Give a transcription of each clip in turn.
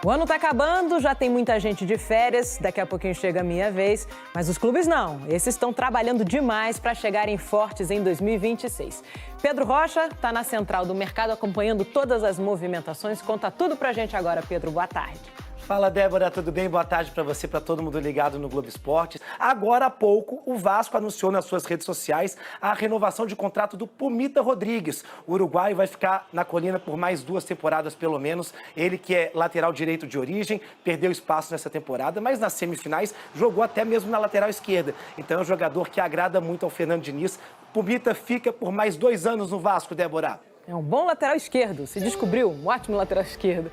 O ano tá acabando, já tem muita gente de férias, daqui a pouquinho chega a minha vez, mas os clubes não. Esses estão trabalhando demais para chegarem fortes em 2026. Pedro Rocha está na central do mercado acompanhando todas as movimentações. Conta tudo pra gente agora, Pedro. Boa tarde. Fala, Débora, tudo bem? Boa tarde para você, para todo mundo ligado no Globo Esporte. Agora há pouco, o Vasco anunciou nas suas redes sociais a renovação de contrato do Pumita Rodrigues. O uruguaio vai ficar na Colina por mais 2 temporadas, pelo menos. Ele que é lateral direito de origem, perdeu espaço nessa temporada, mas nas semifinais jogou até mesmo na lateral esquerda. Então é um jogador que agrada muito ao Fernando Diniz. Pumita fica por mais 2 anos no Vasco, Débora. É um bom lateral esquerdo, se descobriu, um ótimo lateral esquerdo.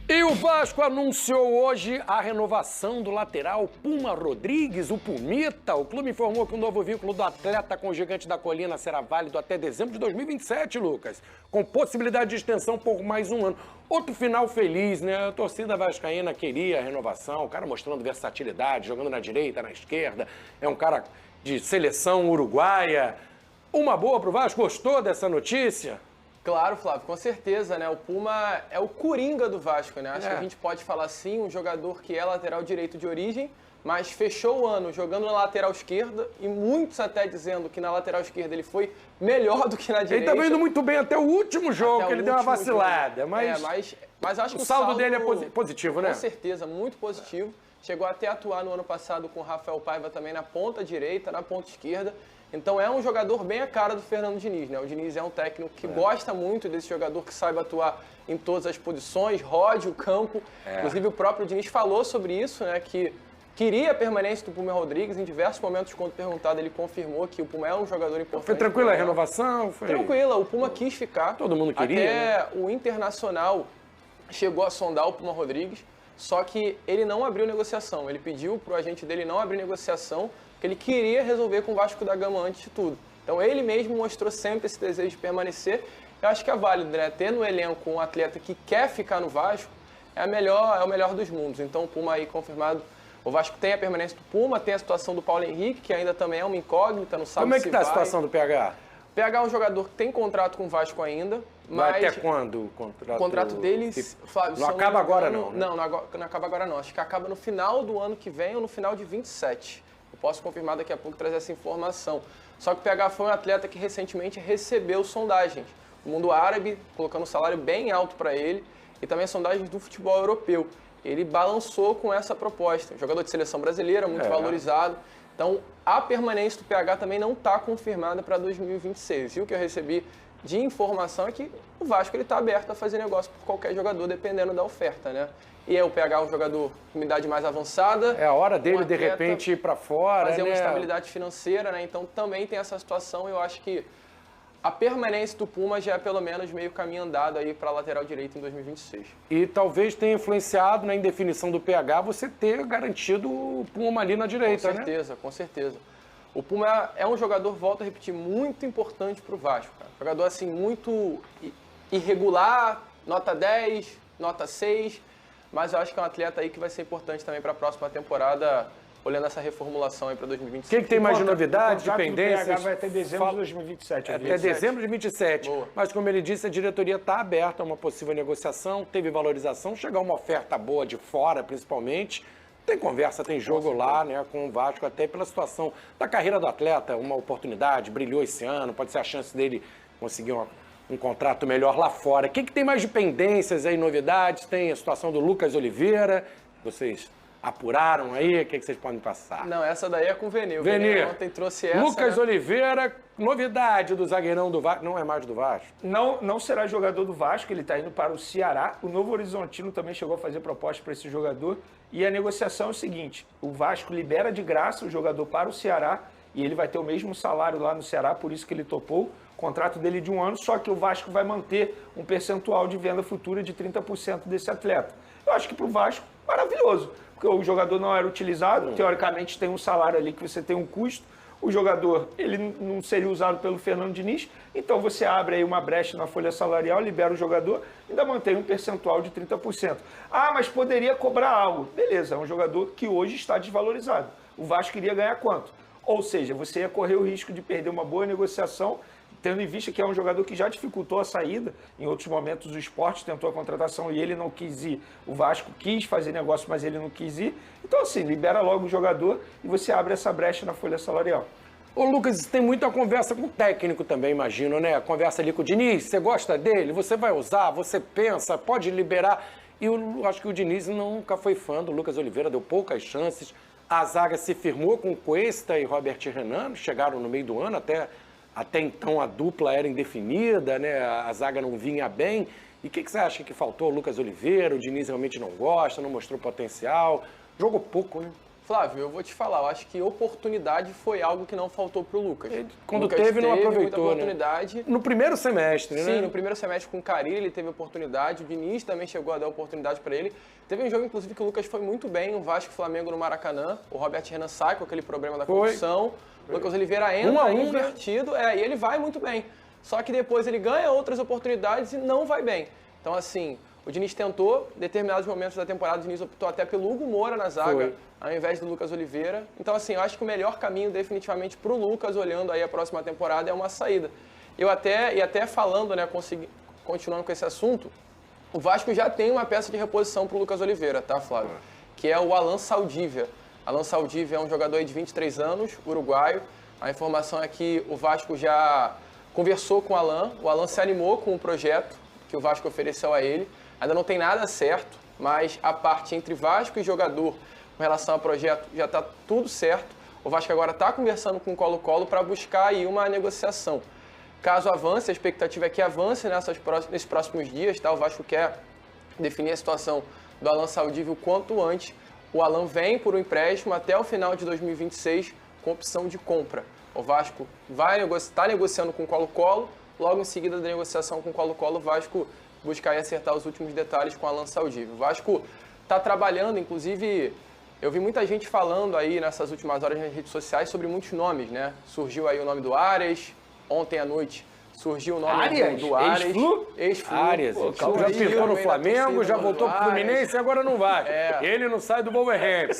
E o Vasco anunciou hoje a renovação do lateral Puma Rodrigues, o Pumita. O clube informou que o novo vínculo do atleta com o Gigante da Colina será válido até dezembro de 2027, Lucas, com possibilidade de extensão por mais um ano. Outro final feliz, né? A torcida vascaína queria a renovação, o cara mostrando versatilidade, jogando na direita, na esquerda. É um cara de seleção uruguaia. Uma boa pro Vasco, gostou dessa notícia? Claro, Flávio, com certeza, né? O Puma é o coringa do Vasco, né? Acho que a gente pode falar assim, um jogador que é lateral direito de origem, mas fechou o ano jogando na lateral esquerda e muitos até dizendo que na lateral esquerda ele foi melhor do que na direita. Ele também indo muito bem até o último jogo, que ele deu uma vacilada, mas acho que o saldo dele é positivo, né? Com certeza, muito positivo. Chegou até a atuar no ano passado com o Rafael Paiva também na ponta direita, na ponta esquerda. Então é um jogador bem a cara do Fernando Diniz, né? O Diniz é um técnico que gosta muito desse jogador que saiba atuar em todas as posições, rode o campo. Inclusive o próprio Diniz falou sobre isso, né? Que queria a permanência do Puma Rodrigues. Em diversos momentos, quando perguntado, ele confirmou que o Puma é um jogador importante. Foi tranquila a renovação? Foi... Tranquila, o Puma quis ficar. Todo mundo queria, Até né? O Internacional chegou a sondar o Puma Rodrigues, só que ele não abriu negociação. Ele pediu para o agente dele não abrir negociação, que ele queria resolver com o Vasco da Gama antes de tudo. Então ele mesmo mostrou sempre esse desejo de permanecer. Eu acho que é válido, né? Ter no elenco um atleta que quer ficar no Vasco é o melhor dos mundos. Então o Puma aí confirmado. O Vasco tem a permanência do Puma, tem a situação do Paulo Henrique, que ainda também é uma incógnita, não sabe se vai. Como é que está a situação do PH? O PH é um jogador que tem contrato com o Vasco ainda, mas... Vai até quando o contrato deles, Flávio... Não acaba agora não, né? Não acaba agora não. Acho que acaba no final do ano que vem ou no final de 27. Eu posso confirmar daqui a pouco, trazer essa informação. Só que o PH foi um atleta que recentemente recebeu sondagens do mundo árabe, colocando um salário bem alto para ele, e também sondagens do futebol europeu. Ele balançou com essa proposta. Jogador de seleção brasileira, muito valorizado. Então, a permanência do PH também não está confirmada para 2026. E o que eu recebi de informação é que o Vasco está aberto a fazer negócio por qualquer jogador, dependendo da oferta, né? E aí o PH é um jogador com uma idade mais avançada. É a hora dele, de repente, ir para fora, fazer né? uma estabilidade financeira, né? Então, também tem essa situação. Eu acho que a permanência do Puma já é pelo menos meio caminho andado aí para a lateral direita em 2026. E talvez tenha influenciado na indefinição do PH você ter garantido o Puma ali na direita, né? Com certeza, com certeza. O Puma é um jogador, volto a repetir, muito importante para o Vasco, cara. Jogador, assim, muito irregular, nota 10, nota 6, mas eu acho que é um atleta aí que vai ser importante também para a próxima temporada, olhando essa reformulação aí para 2026. O que tem mais de novidade, de pendências? O PH vai até dezembro de 2027. Até dezembro de 2027. Boa. Mas, como ele disse, a diretoria está aberta a uma possível negociação, teve valorização, chegar uma oferta boa de fora, principalmente. Tem conversa, tem jogo lá, né, com o Vasco, até pela situação da carreira do atleta, uma oportunidade, brilhou esse ano, pode ser a chance dele conseguir um contrato melhor lá fora. O que tem mais de pendências aí, novidades? Tem a situação do Lucas Oliveira, vocês apuraram aí, o que vocês podem passar? Não, essa daí é com o Veni. O Veni ontem trouxe essa, Lucas né? Oliveira, novidade do zagueirão do Vasco, não é mais do Vasco? Não será jogador do Vasco, ele está indo para o Ceará. O Novo Horizontino também chegou a fazer proposta para esse jogador. E a negociação é o seguinte, o Vasco libera de graça o jogador para o Ceará e ele vai ter o mesmo salário lá no Ceará, por isso que ele topou. O contrato dele de 1 ano, só que o Vasco vai manter um percentual de venda futura de 30% desse atleta. Eu acho que para o Vasco, maravilhoso, porque o jogador não era utilizado, teoricamente tem um salário ali que você tem um custo, o jogador ele não seria usado pelo Fernando Diniz, então você abre aí uma brecha na folha salarial, libera o jogador, ainda mantém um percentual de 30%. Ah, mas poderia cobrar algo. Beleza, é um jogador que hoje está desvalorizado. O Vasco iria ganhar quanto? Ou seja, você ia correr o risco de perder uma boa negociação tendo em vista que é um jogador que já dificultou a saída, em outros momentos o Sport tentou a contratação e ele não quis ir, o Vasco quis fazer negócio, mas ele não quis ir. Então, assim, libera logo o jogador e você abre essa brecha na folha salarial. Ô, Lucas, tem muita conversa com o técnico também, imagino, né? Conversa ali com o Diniz, você gosta dele, você vai usar, você pensa, pode liberar. E eu acho que o Diniz nunca foi fã do Lucas Oliveira, deu poucas chances. A zaga se firmou com Cuesta e Robert Renan, chegaram no meio do ano, até então a dupla era indefinida, né? A zaga não vinha bem. E o que você acha que faltou? O Lucas Oliveira, o Diniz realmente não gosta, não mostrou potencial, jogou pouco, né? Flávio, eu vou te falar, eu acho que oportunidade foi algo que não faltou pro Lucas. Quando Lucas teve, não aproveitou, muita oportunidade. Né? No primeiro semestre, né? Sim, no primeiro semestre com o Carille ele teve oportunidade, o Diniz também chegou a dar oportunidade para ele. Teve um jogo, inclusive, que o Lucas foi muito bem, um Vasco e Flamengo no Maracanã. O Robert Renan sai com aquele problema da concussão. O Lucas Oliveira entra invertido, e ele vai muito bem. Só que depois ele ganha outras oportunidades e não vai bem. Então, assim, o Diniz tentou, em determinados momentos da temporada, o Diniz optou até pelo Hugo Moura na zaga, ao invés do Lucas Oliveira. Então, assim, eu acho que o melhor caminho, definitivamente, para o Lucas, olhando aí a próxima temporada, é uma saída. E até falando, né, continuando com esse assunto, o Vasco já tem uma peça de reposição para o Lucas Oliveira, tá, Flávio? Que é o Alan Saldívia. Alan Saldívia é um jogador aí de 23 anos, uruguaio. A informação é que o Vasco já conversou com o Alan se animou com o projeto que o Vasco ofereceu a ele. Ainda não tem nada certo, mas a parte entre Vasco e jogador com relação ao projeto já está tudo certo. O Vasco agora está conversando com o Colo-Colo para buscar aí uma negociação. Caso avance, a expectativa é que avance nesses próximos dias, tá? O Vasco quer definir a situação do Alan Saldívia o quanto antes. O Alan vem por um empréstimo até o final de 2026 com opção de compra. O Vasco está negociando com o Colo-Colo, logo em seguida da negociação com o Colo-Colo, o Vasco buscar e acertar os últimos detalhes com o Alan Saldívia. O Vasco está trabalhando, inclusive, eu vi muita gente falando aí nessas últimas horas nas redes sociais sobre muitos nomes, né? Surgiu aí o nome do Arias, ontem à noite surgiu o nome do Arias. Ex-Flu. Arias. Já ficou no Flamengo, já voltou pro Fluminense e agora não vai. Ele não sai do Wolverhampton.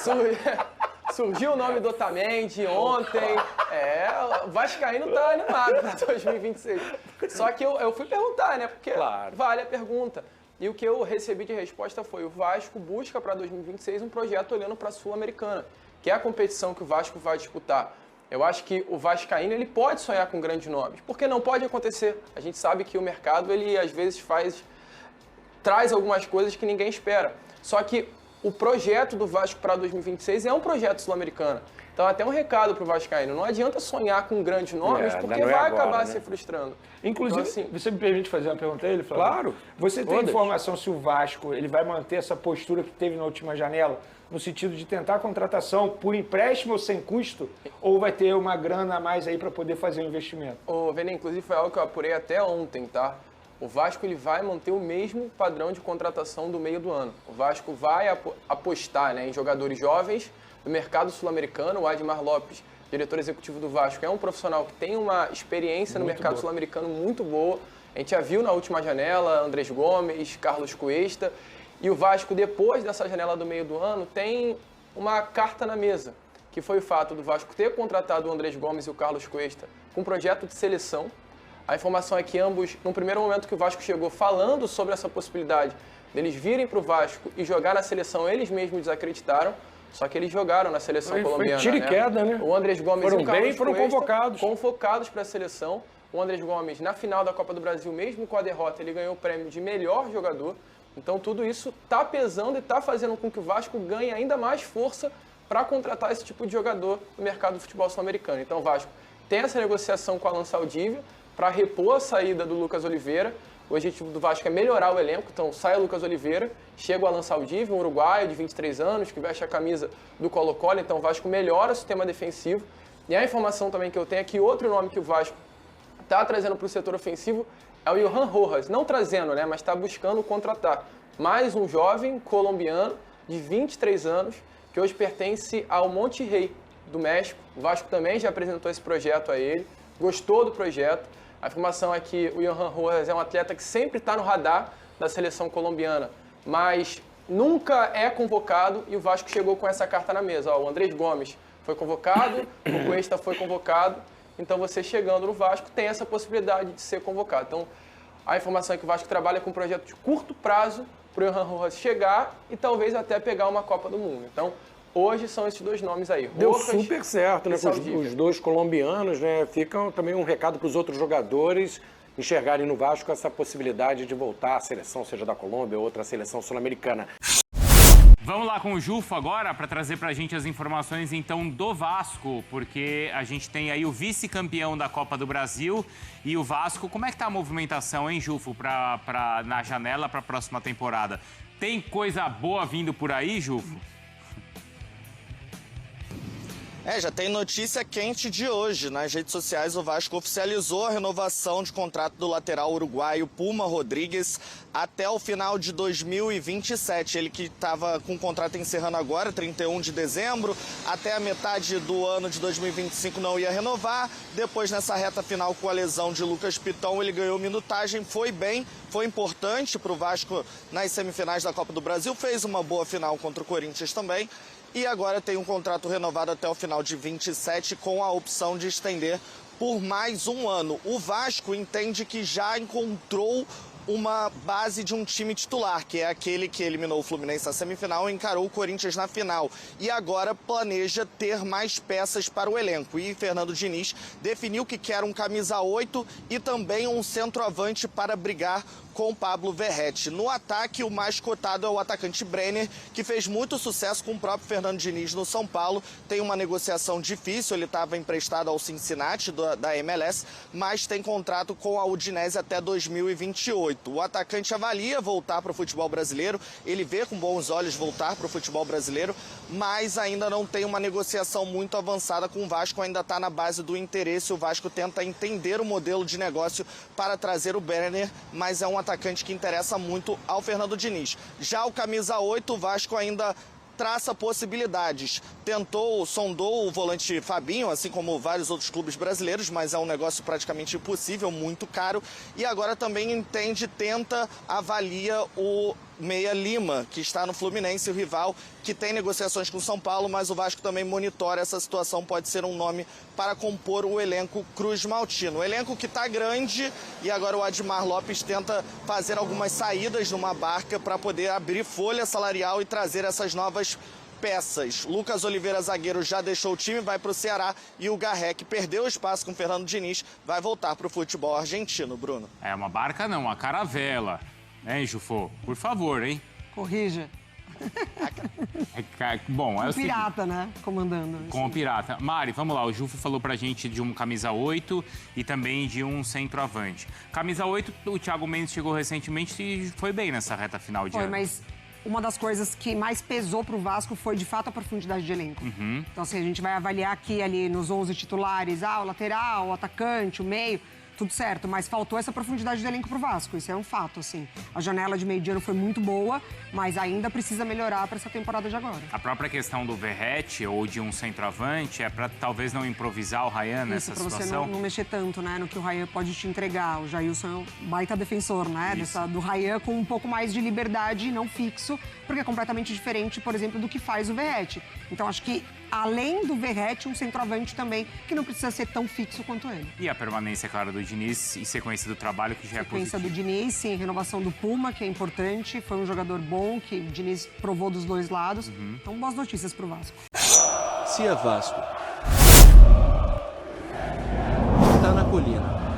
Surgiu o nome do Otamendi ontem. O Vascaíno tá animado para 2026. Só que eu fui perguntar, né? Porque vale a pergunta. E o que eu recebi de resposta foi: o Vasco busca para 2026 um projeto olhando para a Sul-Americana, que é a competição que o Vasco vai disputar. Eu acho que o vascaíno ele pode sonhar com grandes nomes, porque não pode acontecer. A gente sabe que o mercado ele às vezes traz algumas coisas que ninguém espera. Só que o projeto do Vasco para 2026 é um projeto sul-americano. Então, até um recado para o vascaíno: não adianta sonhar com grandes nomes, porque vai acabar se frustrando. Inclusive, então, assim, você me permite fazer uma pergunta a ele, Flávio? Claro. Você tem informação se o Vasco ele vai manter essa postura que teve na última janela, no sentido de tentar a contratação por empréstimo ou sem custo, ou vai ter uma grana a mais aí para poder fazer o investimento? Ô, Vene, inclusive foi algo que eu apurei até ontem, tá? O Vasco ele vai manter o mesmo padrão de contratação do meio do ano. O Vasco vai apostar, né, em jogadores jovens do mercado sul-americano. O Admar Lopes, diretor executivo do Vasco, é um profissional que tem uma experiência no mercado sul-americano muito boa. A gente já viu na última janela Andrés Gomes, Carlos Cuesta. E o Vasco, depois dessa janela do meio do ano, tem uma carta na mesa, que foi o fato do Vasco ter contratado o Andrés Gomes e o Carlos Cuesta com um projeto de seleção. A informação é que ambos, no primeiro momento que o Vasco chegou falando sobre essa possibilidade deles virem para o Vasco e jogar na seleção, eles mesmos desacreditaram, só que eles jogaram na seleção colombiana. Foi tiro e queda, né? O Andrés Gomes e o Carlos foram Cuesta convocados para a seleção. O Andrés Gomes, na final da Copa do Brasil, mesmo com a derrota, ele ganhou o prêmio de melhor jogador. Então tudo isso está pesando e está fazendo com que o Vasco ganhe ainda mais força para contratar esse tipo de jogador no mercado do futebol sul-americano. Então o Vasco tem essa negociação com o Alan Saldívia para repor a saída do Lucas Oliveira. O objetivo do Vasco é melhorar o elenco, então sai o Lucas Oliveira, chega o Alan Saldívia, um uruguaio de 23 anos, que veste a camisa do Colo-Colo, então o Vasco melhora o sistema defensivo. E a informação também que eu tenho é que outro nome que o Vasco está trazendo para o setor ofensivo é o Johan Rojas. Não trazendo, né, mas está buscando contratar mais um jovem colombiano de 23 anos, que hoje pertence ao Monterrey do México. O Vasco também já apresentou esse projeto a ele, gostou do projeto. A informação é que o Johan Rojas é um atleta que sempre está no radar da seleção colombiana, mas nunca é convocado, e o Vasco chegou com essa carta na mesa. O Andrés Gomes foi convocado, o Cuesta foi convocado, Então você chegando no Vasco tem essa possibilidade de ser convocado. Então a informação é que o Vasco trabalha com um projeto de curto prazo para o Johan Rojas chegar e talvez até pegar uma Copa do Mundo. Então hoje são esses 2 nomes aí. Deu Rojas super certo, né? Com os 2 colombianos, né? Fica também um recado para os outros jogadores enxergarem no Vasco essa possibilidade de voltar à seleção, seja da Colômbia ou outra seleção sul-americana. Vamos lá com o Jufo agora para trazer para a gente as informações então do Vasco, porque a gente tem aí o vice-campeão da Copa do Brasil e o Vasco. Como é que tá a movimentação, hein, Jufo, na janela para a próxima temporada? Tem coisa boa vindo por aí, Jufo? Já tem notícia quente de hoje. Nas redes sociais, o Vasco oficializou a renovação de contrato do lateral uruguaio Puma Rodrigues até o final de 2027. Ele que estava com o contrato encerrando agora, 31 de dezembro, até a metade do ano de 2025 não ia renovar. Depois, nessa reta final com a lesão de Lucas Piton, ele ganhou minutagem, foi bem, foi importante para o Vasco nas semifinais da Copa do Brasil, fez uma boa final contra o Corinthians também. E agora tem um contrato renovado até o final de 27 com a opção de estender por mais um ano. O Vasco entende que já encontrou uma base de um time titular, que é aquele que eliminou o Fluminense na semifinal e encarou o Corinthians na final. E agora planeja ter mais peças para o elenco. E Fernando Diniz definiu que quer um camisa 8 e também um centroavante para brigar com Pablo Verratti. No ataque, o mais cotado é o atacante Brenner, que fez muito sucesso com o próprio Fernando Diniz no São Paulo. Tem uma negociação difícil, ele estava emprestado ao Cincinnati da MLS, mas tem contrato com a Udinese até 2028. O atacante avalia voltar para o futebol brasileiro, ele vê com bons olhos voltar para o futebol brasileiro, mas ainda não tem uma negociação muito avançada com o Vasco, ainda está na base do interesse. O Vasco tenta entender o modelo de negócio para trazer o Brenner, mas é um atacante que interessa muito ao Fernando Diniz. Já o camisa 8, o Vasco ainda traça possibilidades. Sondou o volante Fabinho, assim como vários outros clubes brasileiros, mas é um negócio praticamente impossível, muito caro. E agora também avalia o Meia Lima, que está no Fluminense, o rival, que tem negociações com o São Paulo, mas o Vasco também monitora essa situação, pode ser um nome para compor o elenco Cruz Maltino. O elenco que está grande e agora o Admar Lopes tenta fazer algumas saídas numa barca para poder abrir folha salarial e trazer essas novas peças. Lucas Oliveira, zagueiro, já deixou o time, vai para o Ceará, e o Garré, que perdeu espaço com o Fernando Diniz, vai voltar para o futebol argentino, Bruno. É uma barca não, uma caravela, né, Jufô? Por favor, hein? Corrija. Bom, é o pirata, né? Comandando. Com o pirata. Mari, vamos lá. O Jufo falou pra gente de um camisa 8 e também de um centroavante. Camisa 8, o Thiago Mendes chegou recentemente e foi bem nessa reta final de ano. Mas uma das coisas que mais pesou pro Vasco foi, de fato, a profundidade de elenco. Então, assim, a gente vai avaliar aqui, ali, nos 11 titulares, o lateral, o atacante, o meio, tudo certo, mas faltou essa profundidade de elenco pro Vasco, isso é um fato, assim. A janela de meio de ano foi muito boa, mas ainda precisa melhorar para essa temporada de agora. A própria questão do Verratti ou de um centroavante é para talvez não improvisar o Ryan nessa situação? Isso, para você não mexer tanto, né, no que o Ryan pode te entregar. O Jailson é um baita defensor, né, do Ryan, com um pouco mais de liberdade, não fixo, porque é completamente diferente, por exemplo, do que faz o Verratti. Então, acho que, além do Verratti, um centroavante também, que não precisa ser tão fixo quanto ele. E a permanência, claro, do Diniz e sequência do trabalho, que já é positivo. Sequência do Diniz, sim, renovação do Puma, que é importante. Foi um jogador bom, que o Diniz provou dos dois lados. Então, boas notícias pro Vasco. Se é Vasco, tá na colina.